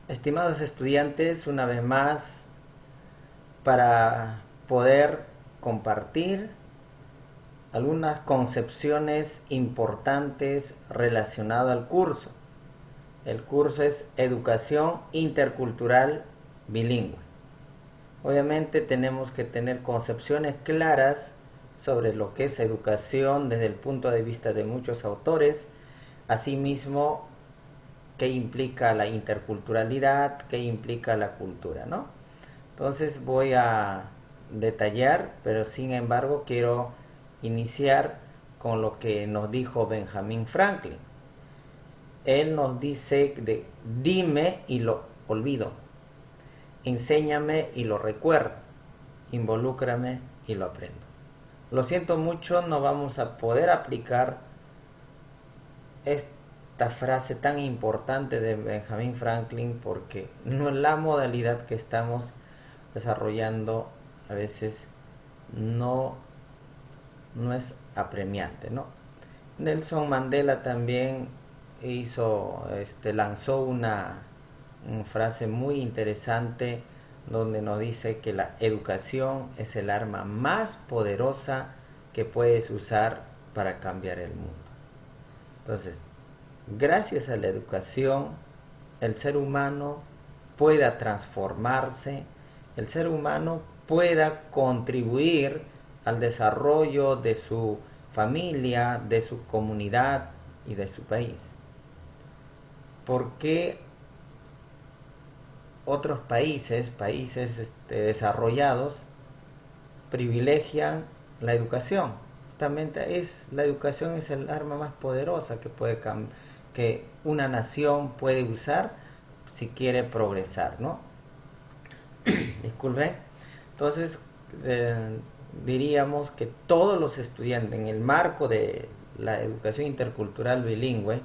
Estimados estudiantes, una vez más, para poder compartir algunas concepciones importantes relacionadas al curso. El curso es Educación Intercultural Bilingüe. Obviamente tenemos que tener concepciones claras sobre lo que es educación desde el punto de vista de muchos autores, asimismo qué implica la interculturalidad, qué implica la cultura, ¿no? Entonces voy a detallar, pero sin embargo quiero iniciar con lo que nos dijo Benjamin Franklin. Él nos dice dime y lo olvido, enséñame y lo recuerdo, involúcrame y lo aprendo. Lo siento mucho, no vamos a poder aplicar esta frase tan importante de Benjamin Franklin porque no es la modalidad que estamos desarrollando, a veces no, no es apremiante, ¿no? Nelson Mandela también lanzó una frase muy interesante donde nos dice que la educación es el arma más poderosa que puedes usar para cambiar el mundo. Entonces, gracias a la educación, el ser humano pueda transformarse, el ser humano pueda contribuir al desarrollo de su familia, de su comunidad y de su país. ¿Por qué otros países desarrollados, privilegian la educación? Justamente la educación es el arma más poderosa que una nación puede usar si quiere progresar, ¿no? Disculpe. Entonces, diríamos que todos los estudiantes, en el marco de la educación intercultural bilingüe,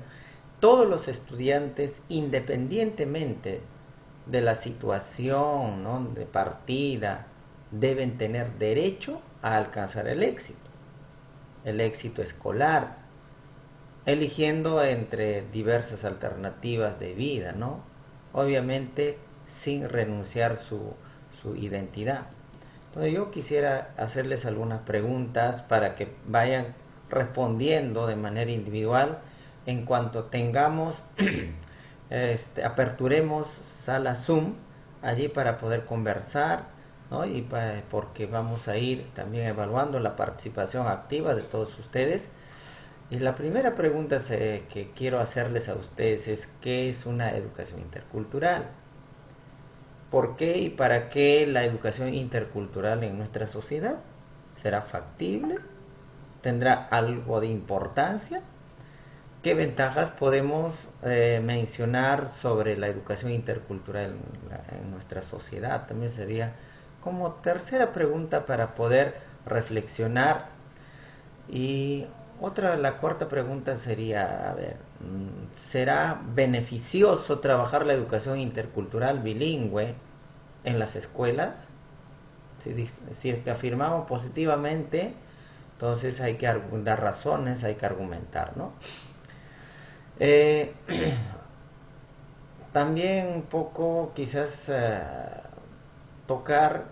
todos los estudiantes, independientemente de la situación, ¿no?, de partida, deben tener derecho a alcanzar el éxito escolar, eligiendo entre diversas alternativas de vida, ¿no? Obviamente sin renunciar su identidad. Entonces yo quisiera hacerles algunas preguntas para que vayan respondiendo de manera individual en cuanto tengamos aperturemos sala Zoom allí para poder conversar, ¿no? Porque vamos a ir también evaluando la participación activa de todos ustedes. Y la primera pregunta que quiero hacerles a ustedes es: ¿qué es una educación intercultural? ¿Por qué y para qué la educación intercultural en nuestra sociedad? ¿Será factible? ¿Tendrá algo de importancia? ¿Qué ventajas podemos mencionar sobre la educación intercultural en nuestra sociedad? También sería como tercera pregunta para poder reflexionar. Y la cuarta pregunta sería, a ver, ¿será beneficioso trabajar la educación intercultural bilingüe en las escuelas? Si es que afirmamos positivamente, entonces hay que dar razones, hay que argumentar, ¿no? Eh, También un poco quizás tocar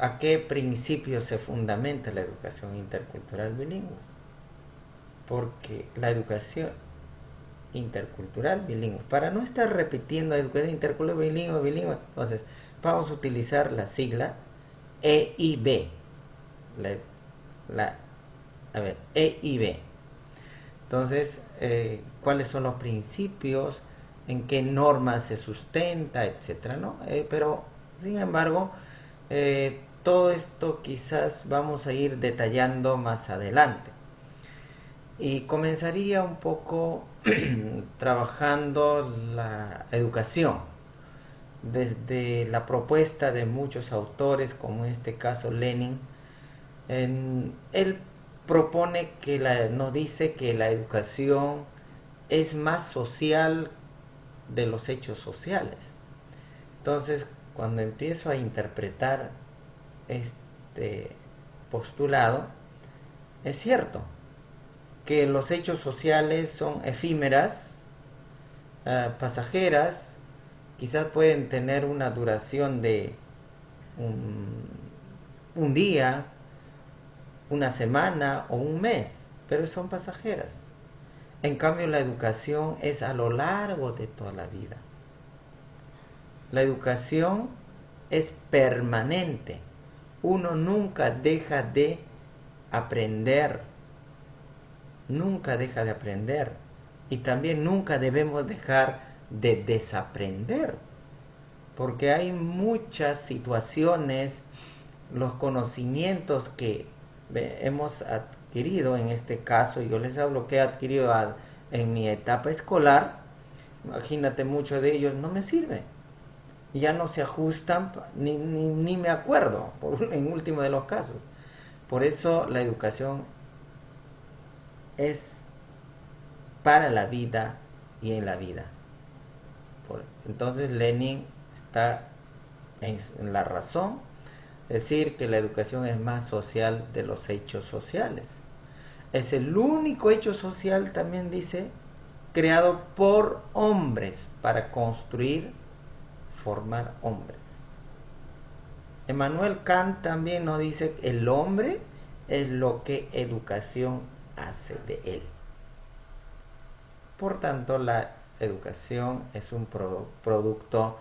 a qué principios se fundamenta la educación intercultural bilingüe. Porque la educación intercultural bilingüe, para no estar repitiendo educación intercultural bilingüe, entonces vamos a utilizar la sigla EIB. EIB. Entonces, ¿cuáles son los principios? ¿En qué normas se sustenta? Etcétera, ¿no? Pero, sin embargo, todo esto quizás vamos a ir detallando más adelante. Y comenzaría un poco trabajando la educación desde la propuesta de muchos autores, como en este caso Lenin. Él propone nos dice que la educación es más social de los hechos sociales. Entonces, cuando empiezo a interpretar este postulado, es cierto que los hechos sociales son efímeras, pasajeras, quizás pueden tener una duración de un día, una semana o un mes, pero son pasajeras. En cambio, la educación es a lo largo de toda la vida. La educación es permanente. Uno nunca deja de aprender, nunca deja de aprender. Y también nunca debemos dejar de desaprender, porque hay muchas situaciones, los conocimientos que hemos adquirido, en este caso yo les hablo que he adquirido en mi etapa escolar, imagínate, muchos de ellos no me sirven, ya no se ajustan, ni me acuerdo, en último de los casos. Por eso la educación es para la vida y en la vida. Entonces Lenin está en la razón, decir que la educación es más social de los hechos sociales. Es el único hecho social, también dice, creado por hombres para construir, formar hombres. Emmanuel Kant también nos dice que el hombre es lo que educación hace de él. Por tanto, la educación es un producto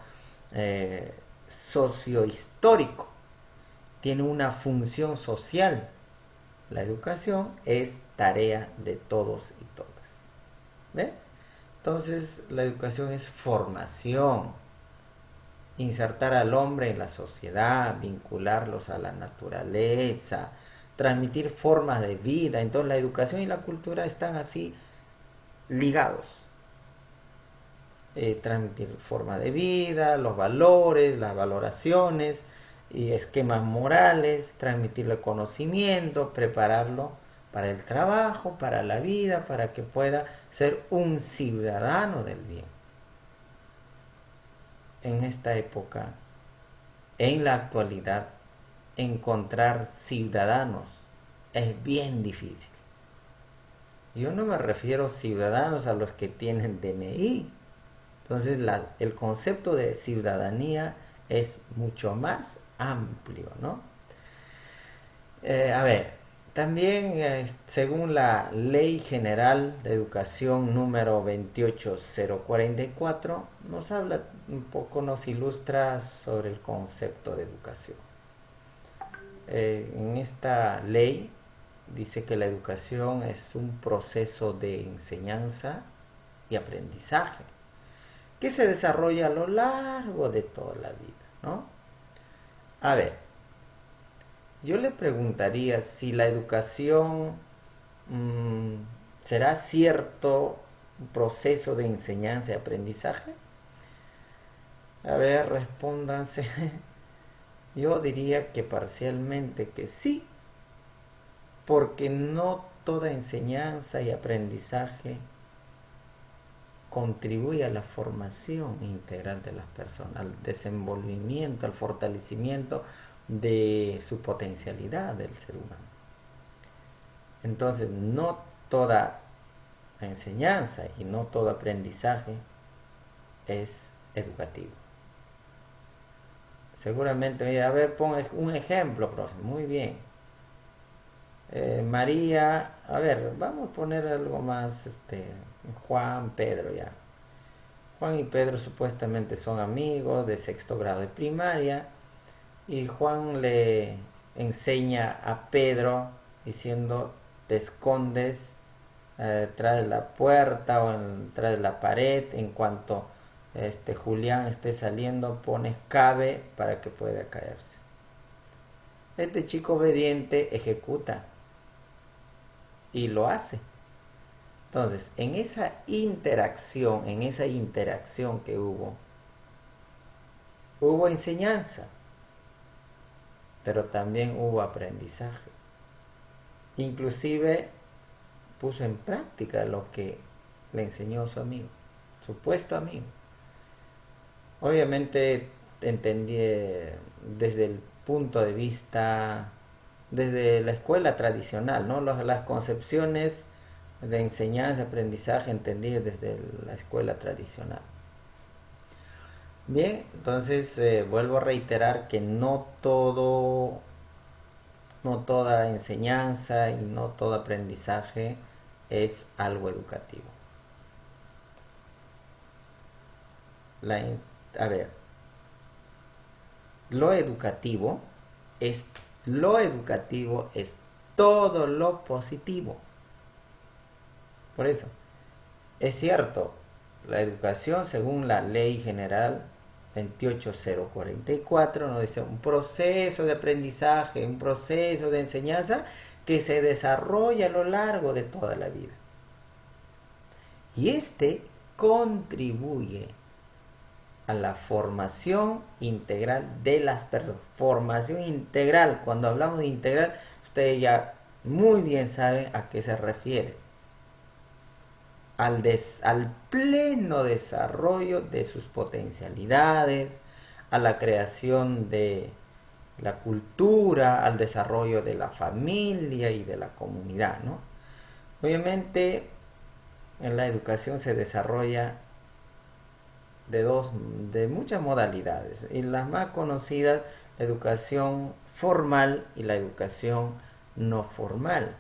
sociohistórico, tiene una función social. La educación es tarea de todos y todas. ¿Ve? Entonces, la educación es formación, insertar al hombre en la sociedad, vincularlos a la naturaleza, transmitir formas de vida. Entonces, la educación y la cultura están así ligados. Transmitir forma de vida, los valores, las valoraciones y esquemas morales, transmitirle conocimiento, prepararlo para el trabajo, para la vida, para que pueda ser un ciudadano del bien. En esta época, en la actualidad, encontrar ciudadanos es bien difícil. Yo no me refiero a ciudadanos a los que tienen DNI. Entonces el concepto de ciudadanía es mucho más amplio, ¿no? A ver, también según la Ley General de Educación número 28044, nos habla un poco, nos ilustra sobre el concepto de educación. En esta ley dice que la educación es un proceso de enseñanza y aprendizaje que se desarrolla a lo largo de toda la vida, ¿no? A ver, yo le preguntaría si la educación será cierto proceso de enseñanza y aprendizaje. A ver, respóndanse. Yo diría que parcialmente que sí, porque no toda enseñanza y aprendizaje contribuye a la formación integral de las personas, al desenvolvimiento, al fortalecimiento de su potencialidad del ser humano. Entonces, no toda enseñanza y no todo aprendizaje es educativo. Seguramente, a ver, pon un ejemplo, profe. Muy bien. María, a ver, vamos a poner algo más, Juan, Pedro, ya. Juan y Pedro supuestamente son amigos de sexto grado de primaria y Juan le enseña a Pedro diciendo: te escondes detrás de la puerta o detrás de la pared, en cuanto Julián esté saliendo pones cabe para que pueda caerse. Este chico obediente ejecuta y lo hace. Entonces, en esa interacción que hubo enseñanza, pero también hubo aprendizaje. Inclusive puso en práctica lo que le enseñó su amigo, supuesto amigo. Obviamente entendí desde el punto de vista, desde la escuela tradicional, ¿no? Las concepciones de enseñanza, aprendizaje, entendí desde la escuela tradicional. Bien, entonces vuelvo a reiterar que no todo, no toda enseñanza y no todo aprendizaje es algo educativo. La, a ver, lo educativo es lo educativo es todo lo positivo. Por eso, es cierto, la educación según la Ley General 28044 nos dice un proceso de aprendizaje, un proceso de enseñanza que se desarrolla a lo largo de toda la vida. Y este contribuye a la formación integral de las personas. Formación integral, cuando hablamos de integral, ustedes ya muy bien saben a qué se refiere. Al pleno desarrollo de sus potencialidades, a la creación de la cultura, al desarrollo de la familia y de la comunidad, ¿no? Obviamente, en la educación se desarrolla de muchas modalidades, y las más conocidas, la educación formal y la educación no formal.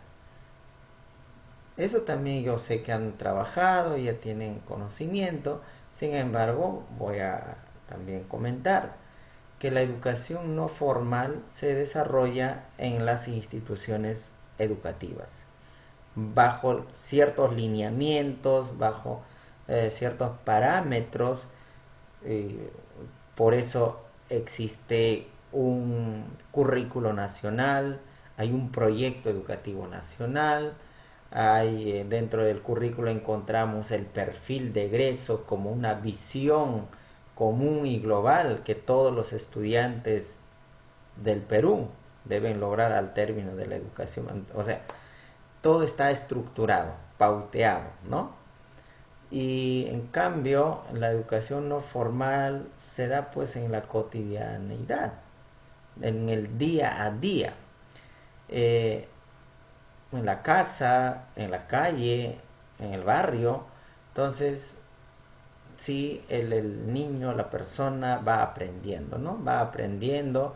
Eso también yo sé que han trabajado, ya tienen conocimiento. Sin embargo, voy a también comentar que la educación no formal se desarrolla en las instituciones educativas, bajo ciertos lineamientos, bajo ciertos parámetros. eh, por eso existe un currículo nacional, hay un proyecto educativo nacional, dentro del currículo encontramos el perfil de egreso como una visión común y global que todos los estudiantes del Perú deben lograr al término de la educación. O sea, todo está estructurado, pauteado, ¿no? Y en cambio, la educación no formal se da pues en la cotidianeidad, en el día a día. Eh, en la casa, en la calle, en el barrio. Entonces, sí, el niño, la persona va aprendiendo, ¿no? Va aprendiendo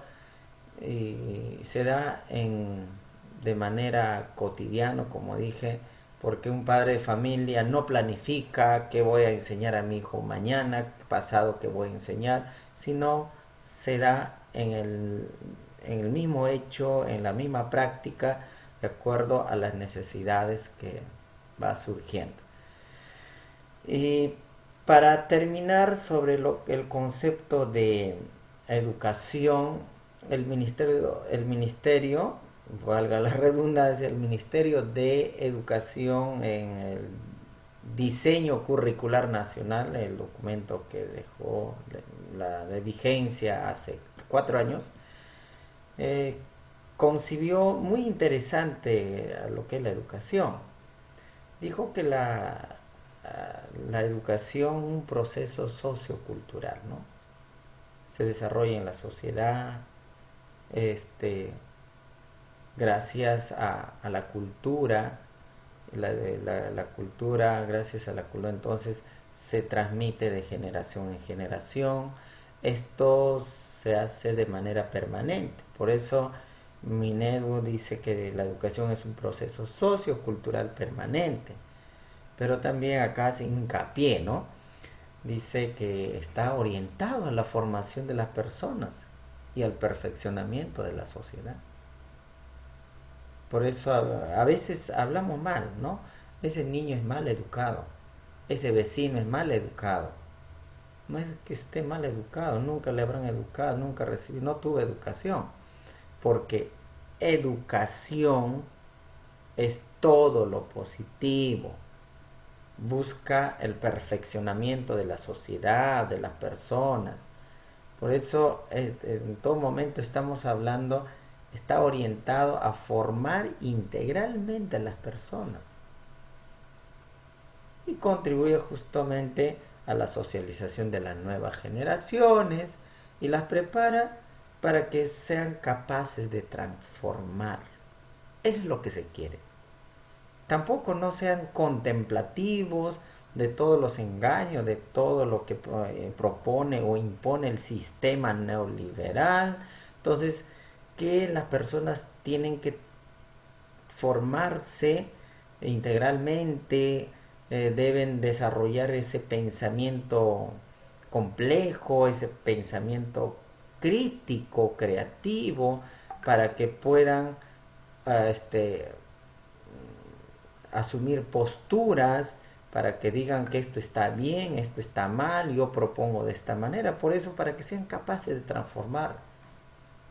y se da de manera cotidiana, como dije, porque un padre de familia no planifica qué voy a enseñar a mi hijo mañana, pasado qué voy a enseñar, sino se da en el mismo hecho, en la misma práctica, de acuerdo a las necesidades que va surgiendo. Y para terminar sobre el concepto de educación, el ministerio, valga la redundancia, el Ministerio de Educación en el diseño curricular nacional, el documento que dejó la de vigencia hace 4 años, eh, concibió muy interesante a lo que es la educación. Dijo que la educación es un proceso sociocultural, ¿no? Se desarrolla en la sociedad, este, gracias a la cultura, la cultura, gracias a la cultura, entonces se transmite de generación en generación. Esto se hace de manera permanente. Por eso Minedu dice que la educación es un proceso sociocultural permanente. Pero también acá hace hincapié, ¿no? Dice que está orientado a la formación de las personas y al perfeccionamiento de la sociedad. Por eso a veces hablamos mal, ¿no? Ese niño es mal educado, ese vecino es mal educado. No es que esté mal educado, nunca le habrán educado, nunca recibió, no tuvo educación. Porque educación es todo lo positivo, busca el perfeccionamiento de la sociedad, de las personas. Por eso en todo momento estamos hablando, está orientado a formar integralmente a las personas y contribuye justamente a la socialización de las nuevas generaciones y las prepara para que sean capaces de transformar. Eso es lo que se quiere. Tampoco no sean contemplativos, de todos los engaños, de todo lo que propone o impone el sistema neoliberal. Entonces, que las personas tienen que formarse integralmente, deben desarrollar ese pensamiento complejo, ese pensamiento crítico, creativo, para que puedan este, asumir posturas, para que digan que esto está bien, esto está mal, yo propongo de esta manera, por eso para que sean capaces de transformar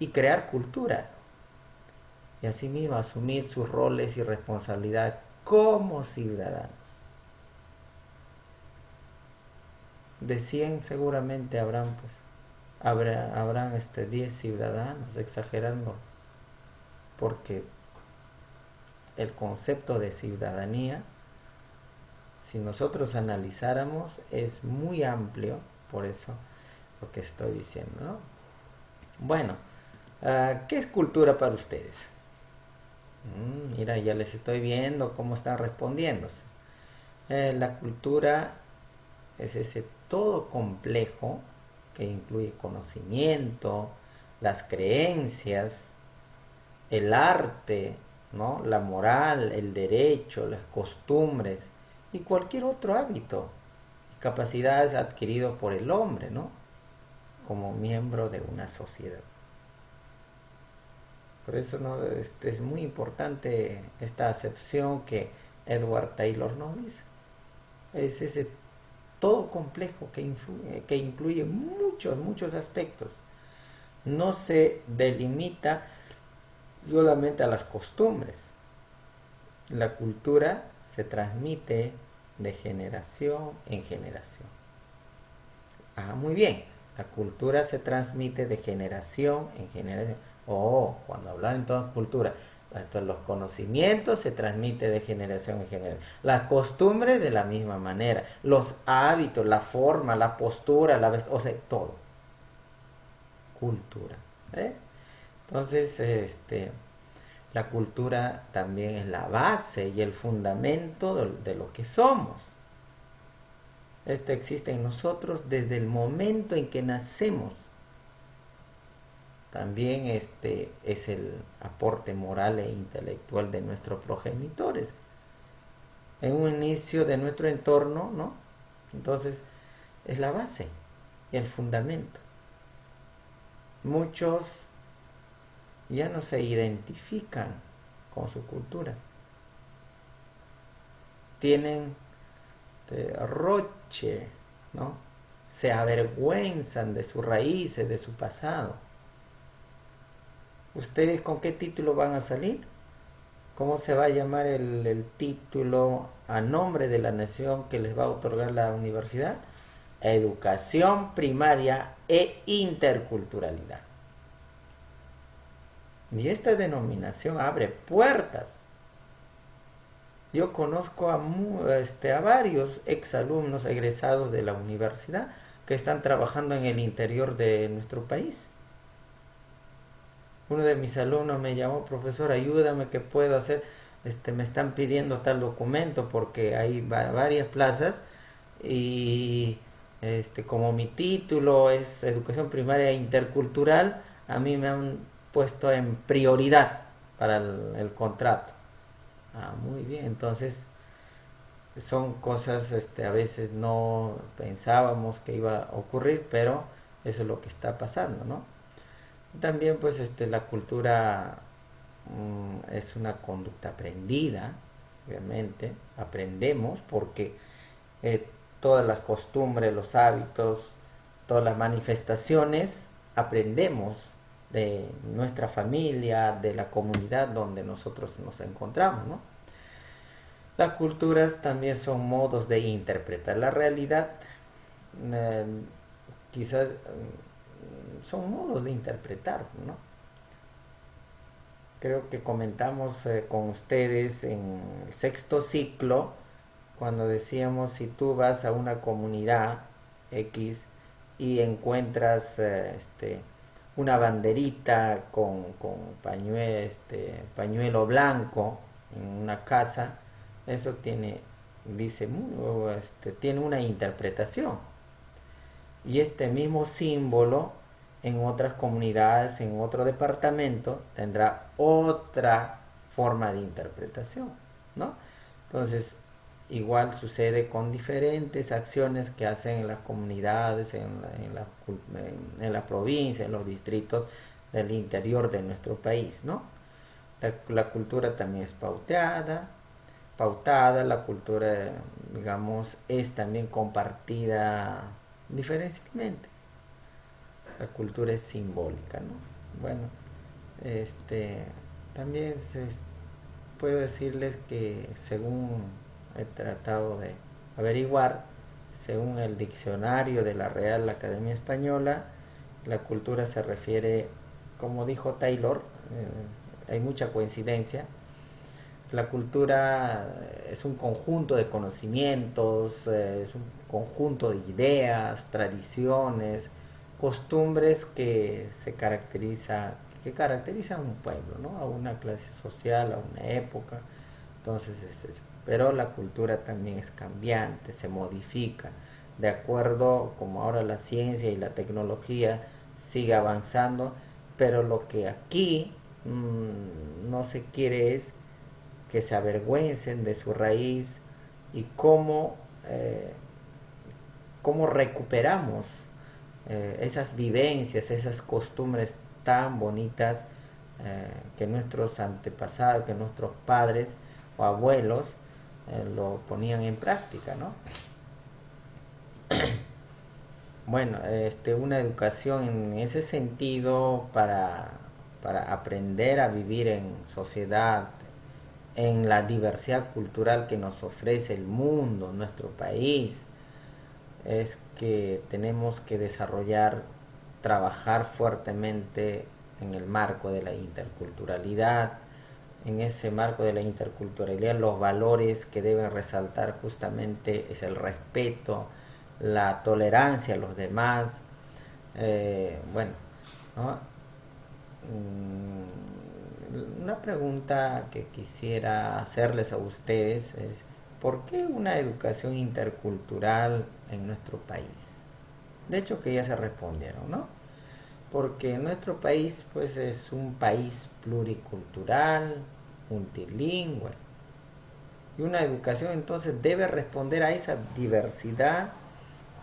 y crear cultura y asimismo asumir sus roles y responsabilidad como ciudadanos. De 100 seguramente habrán habrán 10 ciudadanos, exagerando, porque el concepto de ciudadanía, si nosotros analizáramos, es muy amplio, por eso lo que estoy diciendo, ¿no? Bueno, ¿qué es cultura para ustedes? Mira, ya les estoy viendo cómo están respondiéndose. La cultura es ese todo complejo que incluye conocimiento, las creencias, el arte, ¿no? La moral, el derecho, las costumbres y cualquier otro hábito y capacidades adquirido por el hombre, ¿no? Como miembro de una sociedad. Por eso, ¿no? Es muy importante esta acepción que Edward Taylor nos dice. Es ese todo complejo que incluye muchos aspectos. No se delimita solamente a las costumbres. La cultura se transmite de generación en generación. Muy bien. La cultura se transmite de generación en generación. Cuando hablan entonces cultura, entonces los conocimientos se transmiten de generación en generación. Las costumbres de la misma manera. Los hábitos, la forma, la postura, o sea, todo. Cultura. Entonces, la cultura también es la base y el fundamento de lo que somos. Esto existe en nosotros desde el momento en que nacemos. También es el aporte moral e intelectual de nuestros progenitores. En un inicio de nuestro entorno, ¿no? Entonces, es la base y el fundamento. Muchos ya no se identifican con su cultura. Tienen derroche, ¿no? Se avergüenzan de sus raíces, de su pasado. ¿Ustedes con qué título van a salir? ¿Cómo se va a llamar el título a nombre de la nación que les va a otorgar la universidad? Educación primaria e interculturalidad. Y esta denominación abre puertas. Yo conozco a varios exalumnos egresados de la universidad que están trabajando en el interior de nuestro país. Uno de mis alumnos me llamó: profesor, ayúdame, ¿qué puedo hacer? Me están pidiendo tal documento porque hay varias plazas y como mi título es educación primaria intercultural, a mí me han puesto en prioridad para el contrato. Muy bien, entonces son cosas a veces no pensábamos que iba a ocurrir, pero eso es lo que está pasando, ¿no? También pues la cultura es una conducta aprendida, obviamente, aprendemos porque todas las costumbres, los hábitos, todas las manifestaciones, aprendemos de nuestra familia, de la comunidad donde nosotros nos encontramos, ¿no? Las culturas también son modos de interpretar la realidad, quizás son modos de interpretar, ¿no? Creo que comentamos con ustedes en el sexto ciclo, cuando decíamos, si tú vas a una comunidad X y encuentras una banderita con pañuelo blanco en una casa, eso tiene dice, tiene una interpretación. Y este mismo símbolo en otras comunidades, en otro departamento, tendrá otra forma de interpretación, ¿no? Entonces, igual sucede con diferentes acciones que hacen en las comunidades, en la provincia, en los distritos del interior de nuestro país, ¿no? La cultura también es pautada, la cultura, digamos, es también compartida diferencialmente. La cultura es simbólica, ¿no? Bueno, también puedo decirles que según he tratado de averiguar, según el diccionario de la Real Academia Española, la cultura se refiere, como dijo Taylor, hay mucha coincidencia. La cultura es un conjunto de conocimientos, es un conjunto de ideas, tradiciones, costumbres que caracterizan a un pueblo, ¿no? A una clase social, a una época. Entonces, pero la cultura también es cambiante, se modifica, de acuerdo como ahora la ciencia y la tecnología sigue avanzando, pero lo que aquí no se quiere es que se avergüencen de su raíz y cómo recuperamos esas vivencias, esas costumbres tan bonitas que nuestros antepasados, que nuestros padres o abuelos lo ponían en práctica, ¿no? Bueno, una educación en ese sentido para aprender a vivir en sociedad, en la diversidad cultural que nos ofrece el mundo, nuestro país, es que tenemos que trabajar fuertemente en el marco de la interculturalidad. En ese marco de la interculturalidad, los valores que deben resaltar justamente es el respeto, la tolerancia a los demás. Bueno, ¿no? Una pregunta que quisiera hacerles a ustedes es, ¿por qué una educación intercultural en nuestro país? De hecho que ya se respondieron, ¿no? Porque nuestro país pues es un país pluricultural, multilingüe. Y una educación entonces debe responder a esa diversidad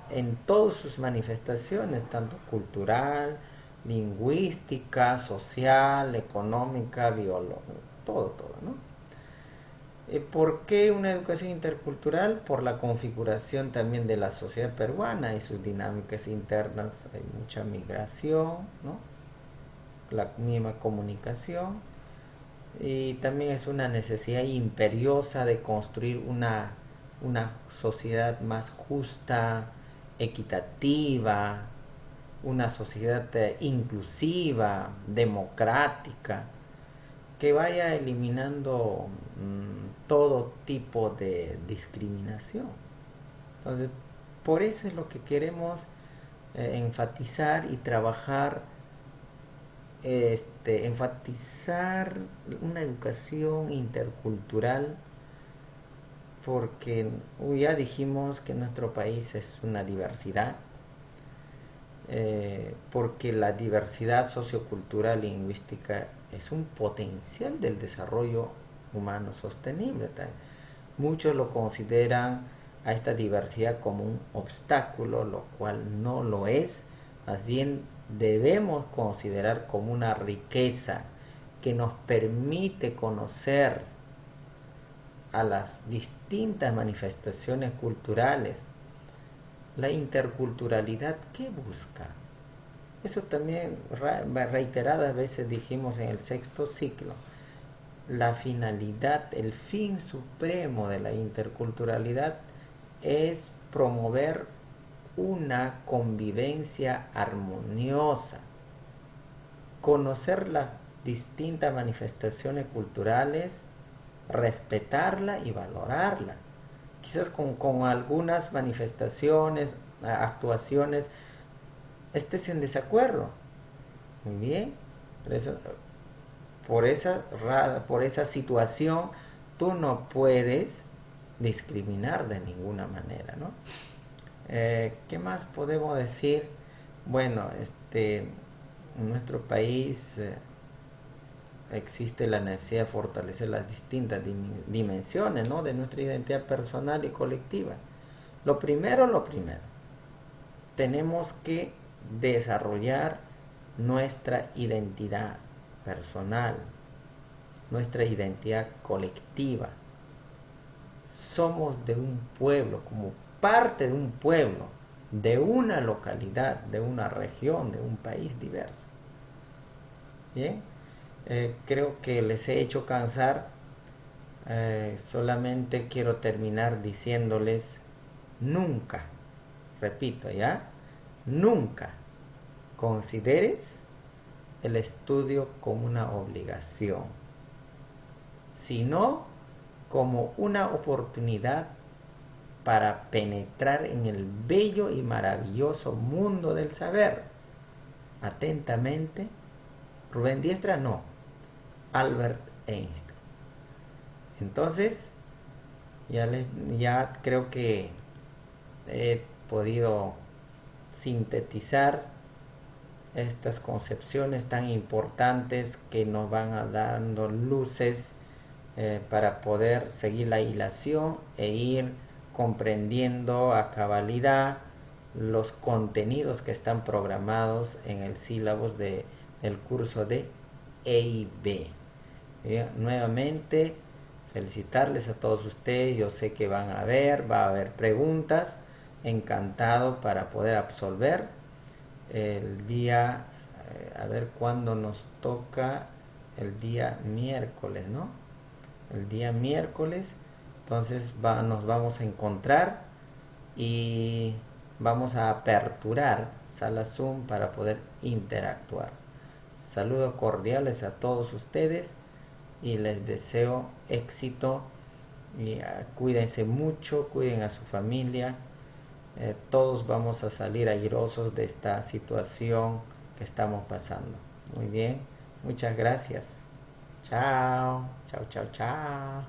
en todas sus manifestaciones, tanto cultural, lingüística, social, económica, biológica, todo, ¿no? ¿Por qué una educación intercultural? Por la configuración también de la sociedad peruana y sus dinámicas internas. Hay mucha migración, ¿no? La misma comunicación. Y también es una necesidad imperiosa de construir una sociedad más justa, equitativa, una sociedad inclusiva, democrática, que vaya eliminando todo tipo de discriminación. Entonces, por eso es lo que queremos enfatizar y trabajar, enfatizar una educación intercultural, porque ya dijimos que nuestro país es una diversidad, porque la diversidad sociocultural y lingüística es un potencial del desarrollo humano sostenible. Muchos lo consideran a esta diversidad como un obstáculo, lo cual no lo es. Más bien debemos considerar como una riqueza que nos permite conocer a las distintas manifestaciones culturales. La interculturalidad, ¿qué busca? Eso también reiteradas veces dijimos en el sexto ciclo. La finalidad, el fin supremo de la interculturalidad es promover una convivencia armoniosa, conocer las distintas manifestaciones culturales, respetarla y valorarla. Quizás con algunas manifestaciones, actuaciones, estés en desacuerdo. Muy bien, pero por esa situación tú no puedes discriminar de ninguna manera, ¿no? ¿Qué más podemos decir? Bueno, en nuestro país existe la necesidad de fortalecer las distintas dimensiones, ¿no?, de nuestra identidad personal y colectiva. Lo primero, tenemos que desarrollar nuestra identidad personal, nuestra identidad colectiva. Somos de un pueblo, como parte de un pueblo, de una localidad, de una región, de un país diverso. Bien, creo que les he hecho cansar. Solamente quiero terminar diciéndoles: nunca, repito ya, nunca consideres el estudio como una obligación, sino como una oportunidad para penetrar en el bello y maravilloso mundo del saber. Atentamente, Rubén Diestra, no, Albert Einstein. Entonces, ya creo que he podido sintetizar estas concepciones tan importantes que nos van a dando luces para poder seguir la hilación e ir comprendiendo a cabalidad los contenidos que están programados en el sílabus del curso de EIB. Nuevamente, felicitarles a todos ustedes. Yo sé que va a haber preguntas. Encantado para poder absolver el día, a ver cuándo nos toca, el día miércoles, ¿no? El día miércoles. Entonces nos vamos a encontrar y vamos a aperturar sala Zoom para poder interactuar. Saludos cordiales a todos ustedes y les deseo éxito. Y cuídense mucho, cuiden a su familia. Todos vamos a salir airosos de esta situación que estamos pasando. Muy bien, muchas gracias. Chao, chao, chao, chao.